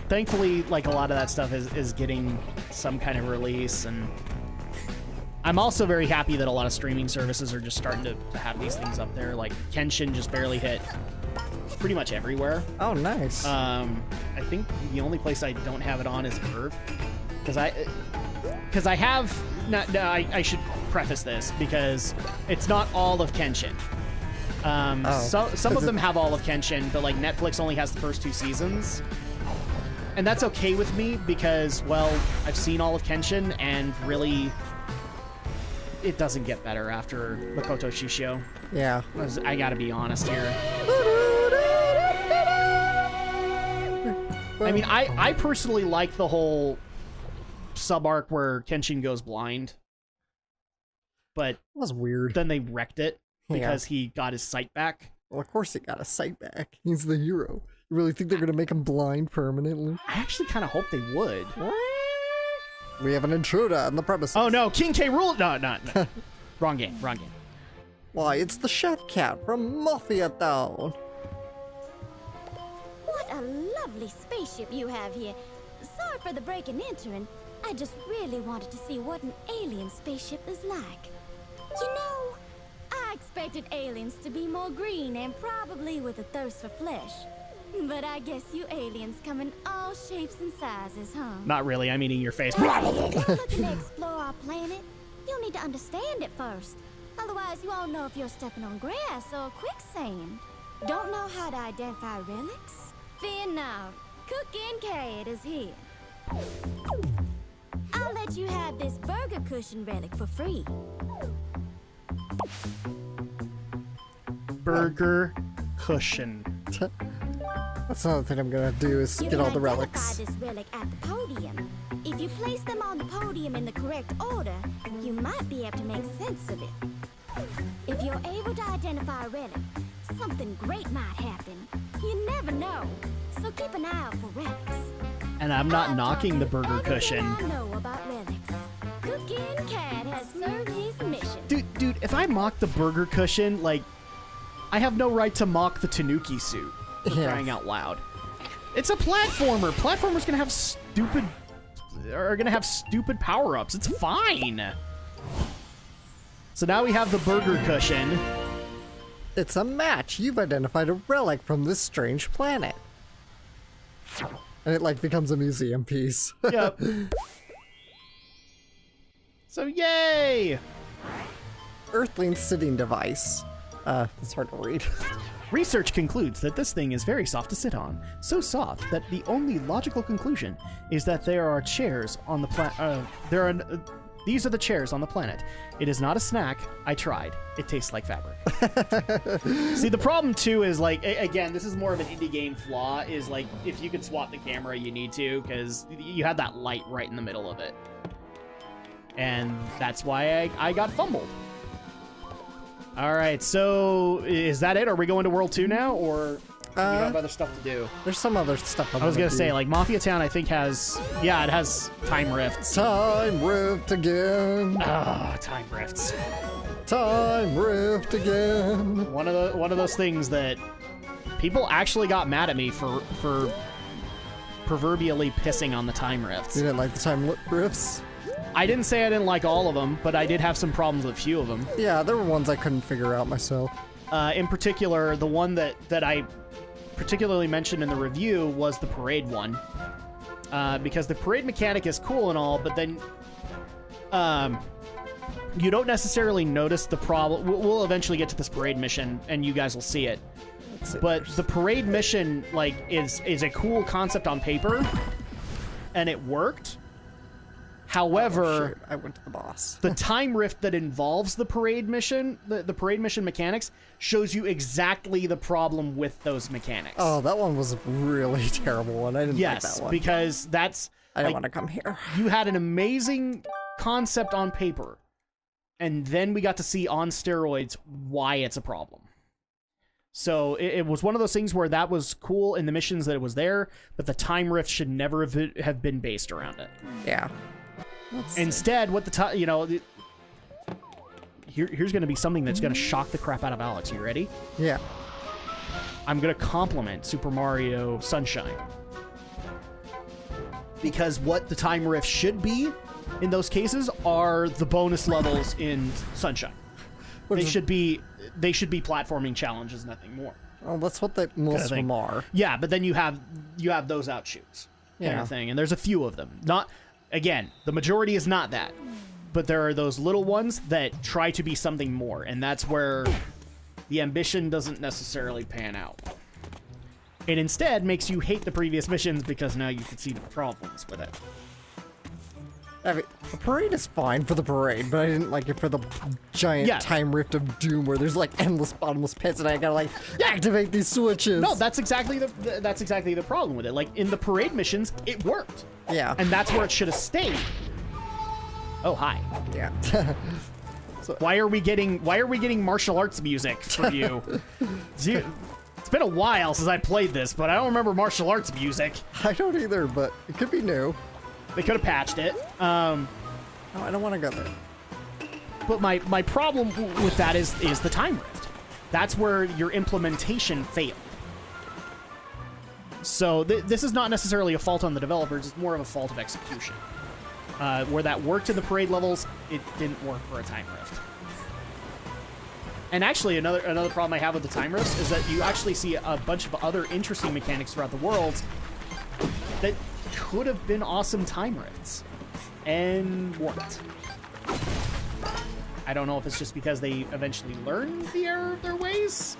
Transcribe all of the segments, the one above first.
thankfully, like, a lot of that stuff is getting some kind of release, and I'm also very happy that a lot of streaming services are just starting to have these things up there. Like, Kenshin just barely hit pretty much everywhere. Oh, nice. I think the only place I don't have it on is Verve, because I have not. No, I should preface this because it's not all of Kenshin. So some of them have all of Kenshin, but like Netflix only has the first 2 seasons, and that's okay with me because, well, I've seen all of Kenshin, and really, it doesn't get better after Makoto Shishio. Yeah. I gotta be honest here. I mean, I personally like the whole sub-arc where Kenshin goes blind, but that was weird. Then they wrecked it because he got his sight back. Well, of course he got his sight back. He's the hero. You really think they're going to make him blind permanently? I actually kind of hope they would. What? We have an intruder on the premises. Oh no, King K. Rool! No. Wrong game. Why, it's the Chef Cat from Mafia Town. What a lovely spaceship you have here. Sorry for the break and entering. I just really wanted to see what an alien spaceship is like. You know, I expected aliens to be more green and probably with a thirst for flesh. But I guess you aliens come in all shapes and sizes, huh? Not really, I'm eating your face. If you're looking to explore our planet, you'll need to understand it first. Otherwise, you won't know if you're stepping on grass or quicksand. Don't know how to identify relics? Fear not. Cooking Cat is here. I'll let you have this burger cushion relic for free. Burger cushion. That's another thing I'm gonna do is get all the relics. You can identify this relic at the podium. If you place them on the podium in the correct order, you might be able to make sense of it. If you're able to identify a relic, something great might happen. You never know, so keep an eye out for relics. And I'm not knocking the burger cushion. I know about relics. Cooking Cat has served his mission. Dude, if I mock the burger cushion, like, I have no right to mock the Tanuki suit. For crying out loud. It's a platformer. Platformers are gonna have stupid power-ups. It's fine. So now we have the burger cushion. It's a match. You've identified a relic from this strange planet. And it like becomes a museum piece. Yep. So yay! Earthling sitting device. It's hard to read. Research concludes that this thing is very soft to sit on. So soft that the only logical conclusion is that there are chairs on the planet. These are the chairs on the planet. It is not a snack. I tried. It tastes like fabric. See, the problem too is, like, again, this is more of an indie game flaw, is like, if you could swap the camera, you need to, because you had that light right in the middle of it. And that's why I got fumbled. All right, so is that it? Are we going to World 2 now, or do we have other stuff to do? There's some other stuff I was going to say, like, Mafia Town, I think, has... Yeah, it has time rifts. Time rift again. Ah, time rifts. Time rift again. One of those things that people actually got mad at me for proverbially pissing on the time rifts. You didn't like the time rifts? I didn't say I didn't like all of them, but I did have some problems with a few of them. Yeah, there were ones I couldn't figure out myself. In particular, the one that I particularly mentioned in the review was the parade one. Because the parade mechanic is cool and all, but then you don't necessarily notice the problem. We'll eventually get to this parade mission, and you guys will see it. But the parade mission, like, is a cool concept on paper, and it worked. However, I went to the boss. The time rift that involves the parade mission, the parade mission mechanics, shows you exactly the problem with those mechanics. Oh, that one was a really terrible one. I didn't like that one. Yes, because that's... I don't want to come here. You had an amazing concept on paper, and then we got to see on steroids why it's a problem. So it was one of those things where that was cool in the missions that it was there, but the time rift should never have been based around it. Yeah. Instead, what the time, here's going to be something that's going to shock the crap out of Alex. You ready? Yeah. I'm going to compliment Super Mario Sunshine. because what the time rift should be in those cases are the bonus levels in Sunshine. They should be platforming challenges, nothing more. Oh, that's what most of them are. Yeah, but then you have those outshoots, kind of thing, and there's a few of them. Not, again, the majority is not that, but there are those little ones that try to be something more, and that's where the ambition doesn't necessarily pan out. It instead makes you hate the previous missions because now you can see the problems with it. I mean, the parade is fine for the parade, but I didn't like it for the giant time rift of doom where there's like endless bottomless pits and I gotta like activate these switches. No, that's exactly the problem with it. Like in the parade missions, it worked. Yeah. And that's where it should have stayed. Oh, hi. Yeah. So, why are we getting martial arts music from you? It's been a while since I played this, but I don't remember martial arts music. I don't either, but it could be new. They could have patched it. No, I don't want to go there. But my problem with that is the time rift. That's where your implementation failed. So this is not necessarily a fault on the developers. It's more of a fault of execution. Where that worked in the parade levels, it didn't work for a time rift. And actually, another problem I have with the time rifts is that you actually see a bunch of other interesting mechanics throughout the world that could have been awesome time rifts and weren't. I don't know if it's just because they eventually learned the error of their ways,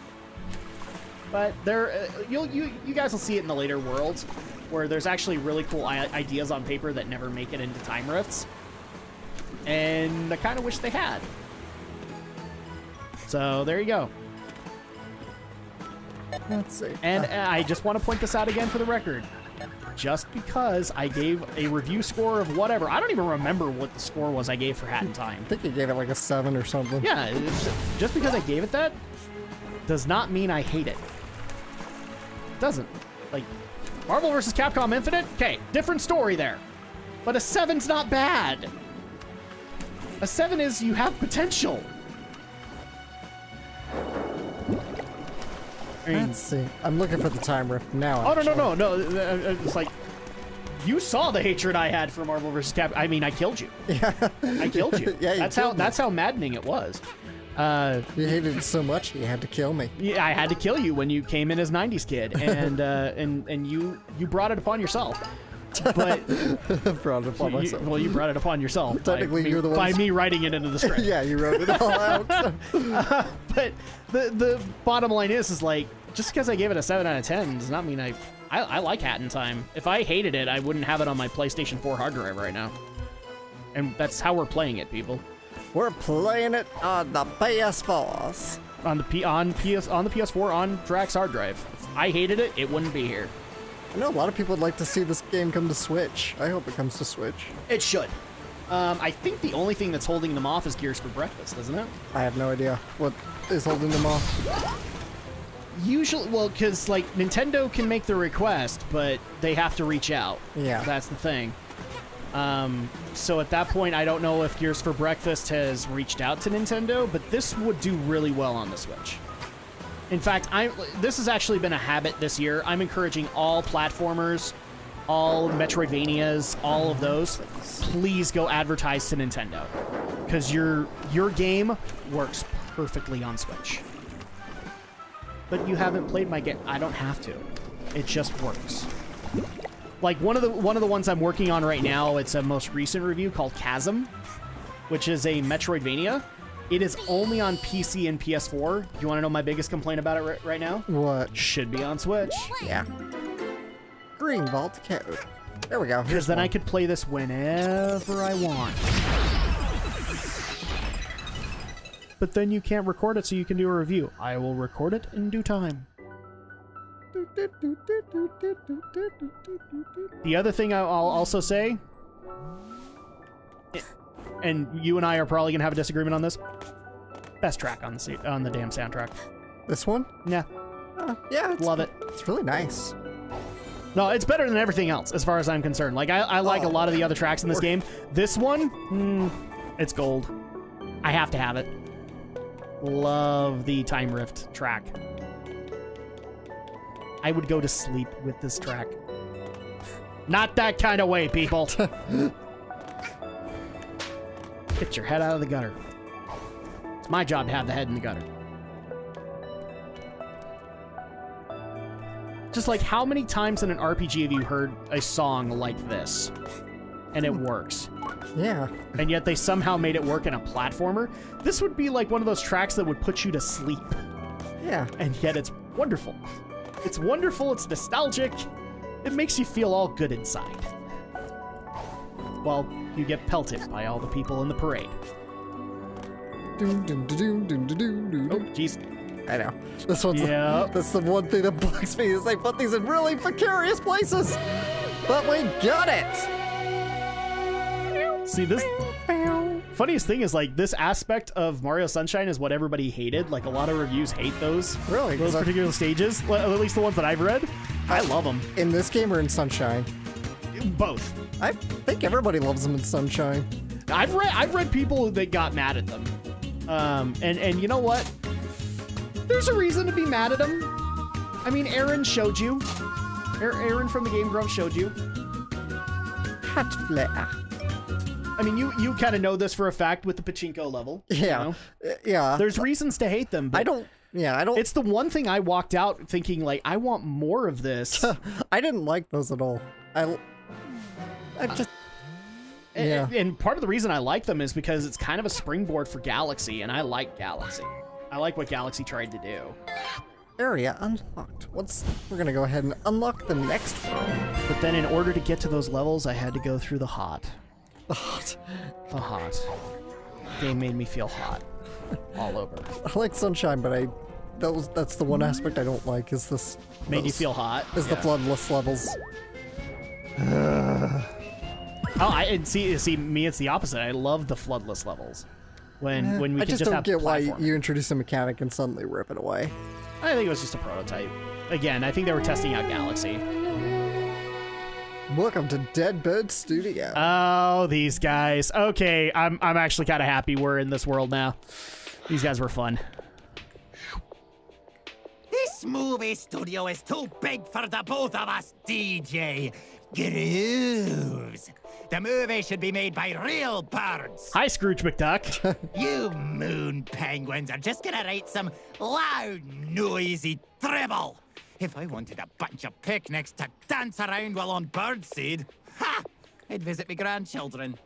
but there, you guys will see it in the later worlds where there's actually really cool ideas on paper that never make it into time rifts, and I kind of wish they had. So there you go. Let's see. And I just want to point this out again for the record. Just because I gave a review score of whatever, I don't even remember what the score was I gave for Hat in Time. I think you gave it like a 7 or something. Yeah, just because I gave it that does not mean I hate it. It doesn't. Like, Marvel vs. Capcom Infinite? Okay, different story there. But a 7's not bad. A 7 is you have potential. I mean, let's see. I'm looking for the time rift now. Oh, no. It's like, you saw the hatred I had for Marvel vs. Capcom. I mean, I killed you. Yeah. I killed you. Yeah, that's how maddening it was. You hated it so much, you had to kill me. Yeah, I had to kill you when you came in as 90s kid, and and you brought it upon yourself. But brought it upon myself. Well, you brought it upon yourself. Technically, you're the one by me writing it into the script. Yeah, you wrote it all out. But the bottom line is like, just because I gave it a 7 out of 10 does not mean I like Hat in Time. If I hated it, I wouldn't have it on my PlayStation 4 hard drive right now. And that's how we're playing it, people. We're playing it on the PS4s. On the PS4 on Drak's hard drive. If I hated it, it wouldn't be here. I know a lot of people would like to see this game come to Switch. I hope it comes to Switch. It should. I think the only thing that's holding them off is Gears for Breakfast, isn't it? I have no idea what is holding them off. Usually, well, because like Nintendo can make the request, but they have to reach out. Yeah. That's the thing. So at that point, I don't know if Gears for Breakfast has reached out to Nintendo, but this would do really well on the Switch. In fact, this has actually been a habit this year. I'm encouraging all platformers, all Metroidvanias, all of those, please go advertise to Nintendo. Because your game works perfectly on Switch. But you haven't played my game. I don't have to. It just works. Like one of the ones I'm working on right now, it's a most recent review called Chasm, which is a Metroidvania. It is only on PC and PS4. Do you want to know my biggest complaint about it right now? What? Should be on Switch. Yeah. Green Vault code. There we go. Because then I could play this whenever I want. But then you can't record it so you can do a review. I will record it in due time. The other thing I'll also say, and you and I are probably gonna have a disagreement on this, best track on the damn soundtrack. This one? Yeah. Yeah. Love it. It's really nice. No, it's better than everything else as far as I'm concerned. Like I like a lot of the other tracks in this game. This one, it's gold. I have to have it. Love the Time Rift track. I would go to sleep with this track. Not that kind of way, people. Get your head out of the gutter. It's my job to have the head in the gutter. Just like, how many times in an RPG have you heard a song like this? And it works. Yeah. And yet they somehow made it work in a platformer? This would be like one of those tracks that would put you to sleep. Yeah. And yet it's wonderful. It's wonderful, it's nostalgic. It makes you feel all good inside. While you get pelted by all the people in the parade. Oh, jeez. I know. This one's that's the one thing that bugs me is they put these in really precarious places. But we got it. See, this funniest thing is like this aspect of Mario Sunshine is what everybody hated. Like a lot of reviews hate those. Really? Those particular stages. At least the ones that I've read. I love them. In this game or in Sunshine? Both. I think everybody loves them in Sunshine. I've read people that got mad at them. And you know what? There's a reason to be mad at them. I mean, Aaron showed you. Aaron from the Game Grumps showed you. Hot flare. I mean, you kind of know this for a fact with the pachinko level. Yeah. You know? Yeah. There's reasons to hate them. But I don't. It's the one thing I walked out thinking, like, I want more of this. I didn't like those at all. I just. Yeah. And part of the reason I like them is because it's kind of a springboard for Galaxy, and I like Galaxy. I like what Galaxy tried to do. Area unlocked. We're gonna go ahead and unlock the next room. But then in order to get to those levels, I had to go through the hot. The hot. The hot. Game made me feel hot. All over. I like Sunshine, but that's the one aspect I don't like is this. Made you feel hot? Is the floodless levels. See, me, it's the opposite. I love the floodless levels. When we can just have I just don't get why platform. you introduce a mechanic and suddenly rip it away. I think it was just a prototype. Again, I think they were testing out Galaxy. Welcome to Deadbird Studio. Oh, these guys. Okay, I'm actually kind of happy we're in this world now. These guys were fun. This movie studio is too big for the both of us, DJ. Grooves. The movie should be made by real birds. Hi, Scrooge McDuck. You moon penguins are just gonna write some loud, noisy dribble. If I wanted a bunch of picnics to dance around while on birdseed, I'd visit my grandchildren.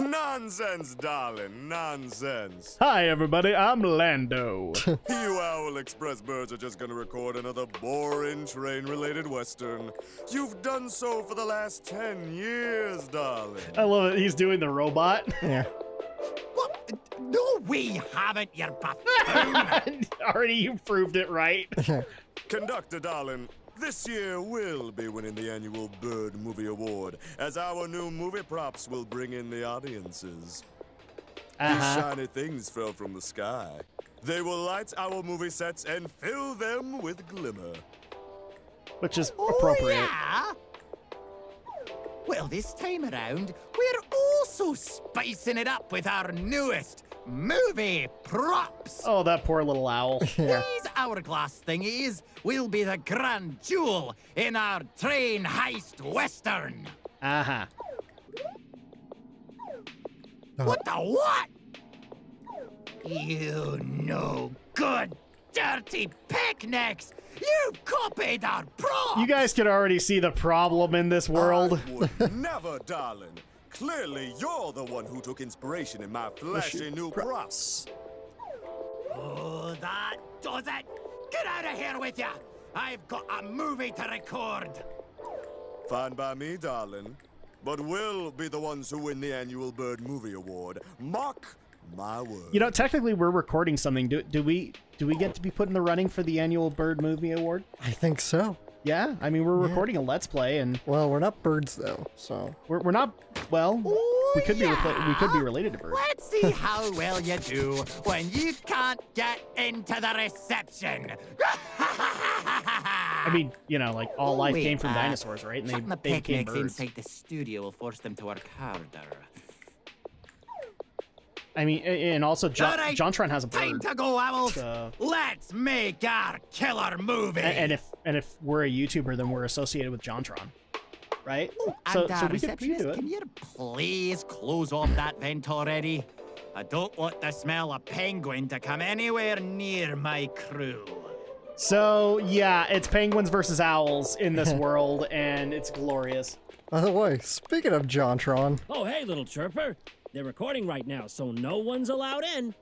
Nonsense, darling, nonsense. Hi, everybody. I'm Lando. You Owl Express birds are just gonna record another boring train-related western. You've done so for the last 10 years, darling. I love it. He's doing the robot. Yeah. What? No, we haven't, you buffoon. Already, you proved it right. Conductor, darling, this year we'll be winning the annual Bird Movie Award, as our new movie props will bring in the audiences. These shiny things fell from the sky. They will light our movie sets and fill them with glimmer. Which is appropriate. Oh, yeah? Well, this time around, we're also spicing it up with our newest movie props. Oh, that poor little owl. Yeah. These hourglass thingies will be the grand jewel in our train heist western. Uh-huh. What the what? You no good, dirty picnics! You've copied our props! You guys can already see the problem in this world. I would never, darling. Clearly, you're the one who took inspiration in my flashy new props. Oh, that does it! Get out of here with ya! I've got a movie to record! Fine by me, darling. But we'll be the ones who win the annual Bird Movie Award. Mark my word. You know, technically, we're recording something. Do we get to be put in the running for the annual Bird Movie Award? I think so. Yeah, I mean, we're recording a Let's Play, and Well, we're not birds though, so. we're not. Well, Oh, we could be yeah? we could be related to birds. Let's see how well you do when you can't get into the reception. I mean, you know, like all life came from dinosaurs, right? And Shutting the they became picnics birds. inside the studio will force them to work harder. I mean, and also All right, JonTron has a Time bird. to go, owls. So- Let's make our killer movie. And if we're a YouTuber, then we're associated with JonTron. right? And we could receptionist, do it. can you please close off that vent already? I don't want the smell of penguin to come anywhere near my crew. So, yeah, it's penguins versus owls in this world, and it's glorious. By the way, speaking of JonTron, Oh, hey, little chirper. They're recording right now, so no one's allowed in.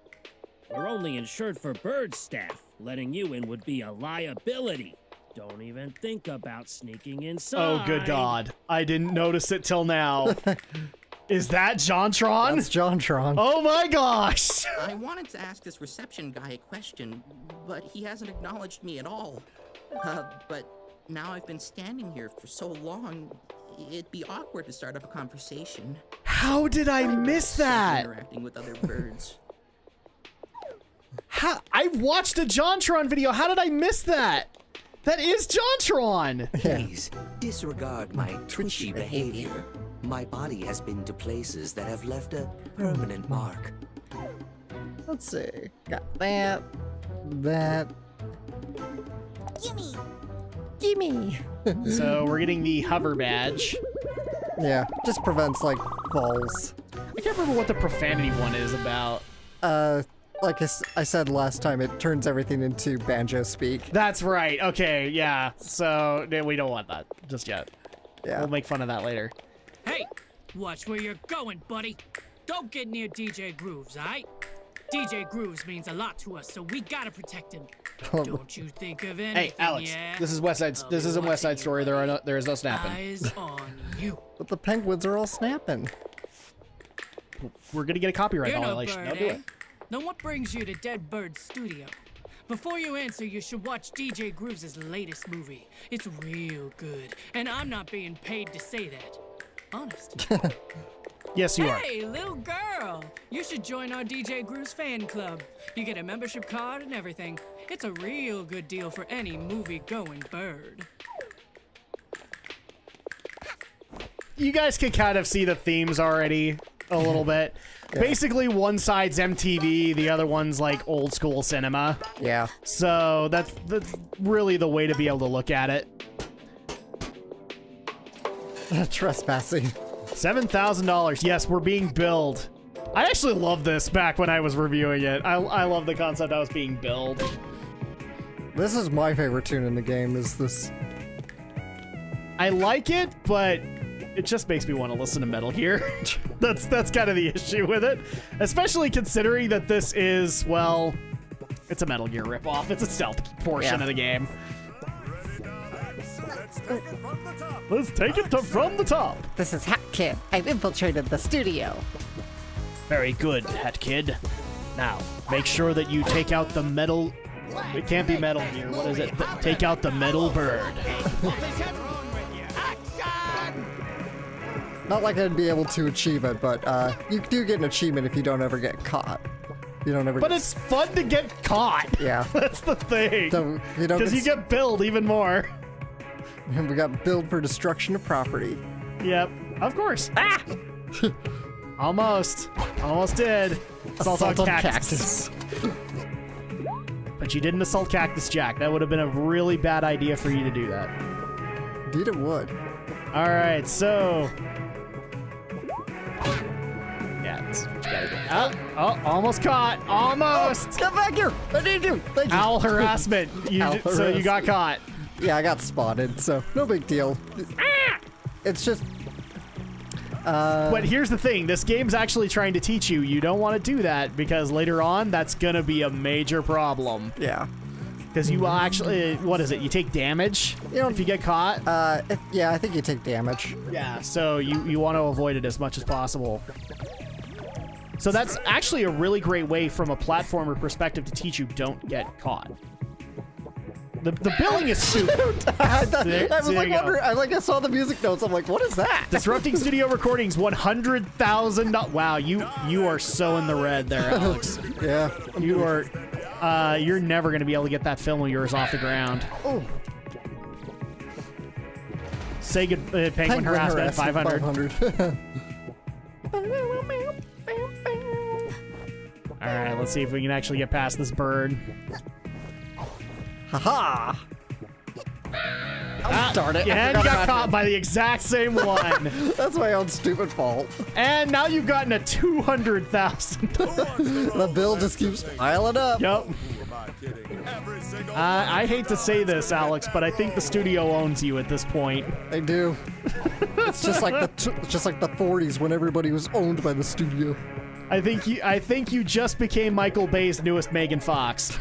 We're only insured for bird staff. Letting you in would be a liability. Don't even think about sneaking inside. Oh, good God. I didn't notice it till now. Is that JonTron? that's JonTron. Oh my gosh! I wanted to ask this reception guy a question, but he hasn't acknowledged me at all. But now I've been standing here for so long, it'd be awkward to start up a conversation. How did I miss that? Interacting with other birds. How? I watched a JonTron video. How did I miss that? That is JonTron! Please disregard my twitchy behavior. My body has been to places that have left a permanent mark. Let's see. Got that. That. Gimme! Gimme! So we're getting the hover badge. Yeah, just prevents, like, falls. I can't remember what the profanity one is about. Like I said last time, it turns everything into banjo speak. That's right. Okay, yeah. So we don't want that just yet. Yeah. We'll make fun of that later. Hey, watch where you're going, buddy. Don't get near DJ Grooves, alright? DJ Grooves means a lot to us, so we gotta protect him. Don't you think of anything, Hey, Alex. yeah? This is West Side. I'll This be isn't West Side watching Story. you, There is no snapping. Eyes on you. But the penguins are all snapping. We're gonna get a copyright You're no violation. bird, Don't do eh? it. Now what brings you to Dead Bird Studio? Before you answer, you should watch DJ Grooves' latest movie. It's real good, and I'm not being paid to say that. Honest. Yes, you are. Hey, little girl! You should join our DJ Grooves fan club. You get a membership card and everything. It's a real good deal for any movie-going bird. You guys can kind of see the themes already a little bit. Yeah. Basically, one side's MTV, the other one's like old school cinema. Yeah. So that's really the way to be able to look at it. Trespassing. $7,000. Yes, we're being billed. I actually loved this back when I was reviewing it. I love the concept I was being billed. This is my favorite tune in the game, is this. I like it, but it just makes me want to listen to Metal Gear. That's kind of the issue with it. Especially considering that this is, well, it's a Metal Gear ripoff. It's a stealth portion of the game. Let's take it from the top. This is Hat Kid. I've infiltrated the studio. Very good, Hat Kid. Now, make sure that you take out the metal... It can't be Metal Gear. What is it? Take out the metal bird. Not like I'd be able to achieve it, but you do get an achievement if you don't ever get caught. You don't ever. But get... it's fun to get caught. Yeah. That's the thing. So you don't. Because you get billed even more. And we got billed for destruction of property. Yep. Of course. Ah! Almost. Almost did. Assault on cactus. But you didn't assault Cactus Jack. That would have been a really bad idea for you to do that. Indeed it would. All right, so... Yeah, that's what you gotta do. Oh, almost caught. Almost! Oh, come back here! I need you! Thank you! Owl harassment. So you got caught. Yeah, I got spotted, so no big deal. It's just... But here's the thing. This game's actually trying to teach you don't want to do that because later on, that's going to be a major problem. Yeah. Because you will actually... What is it? You take damage if you get caught? Yeah, I think you take damage. Yeah, so you want to avoid it as much as possible. So that's actually a really great way from a platformer perspective to teach you don't get caught. The billing is super. I was like wondering, I saw the music notes, I'm like, what is that? Disrupting studio recordings, $100,000. Wow, you are so in the red there, Alex. Yeah. You are, you're never going to be able to get that film of yours off the ground. Oh. Say good, Penguin harassment, 500. 500. All right, let's see if we can actually get past this bird. Haha! Darn it. Yeah, and you got caught by the exact same one. That's my own stupid fault. And now you've gotten a 200,000. The bill just keeps piling up. Yep. I hate to say this, Alex, but I think the studio owns you at this point. They do. It's just like the 40s when everybody was owned by the studio. I think you just became Michael Bay's newest Megan Fox.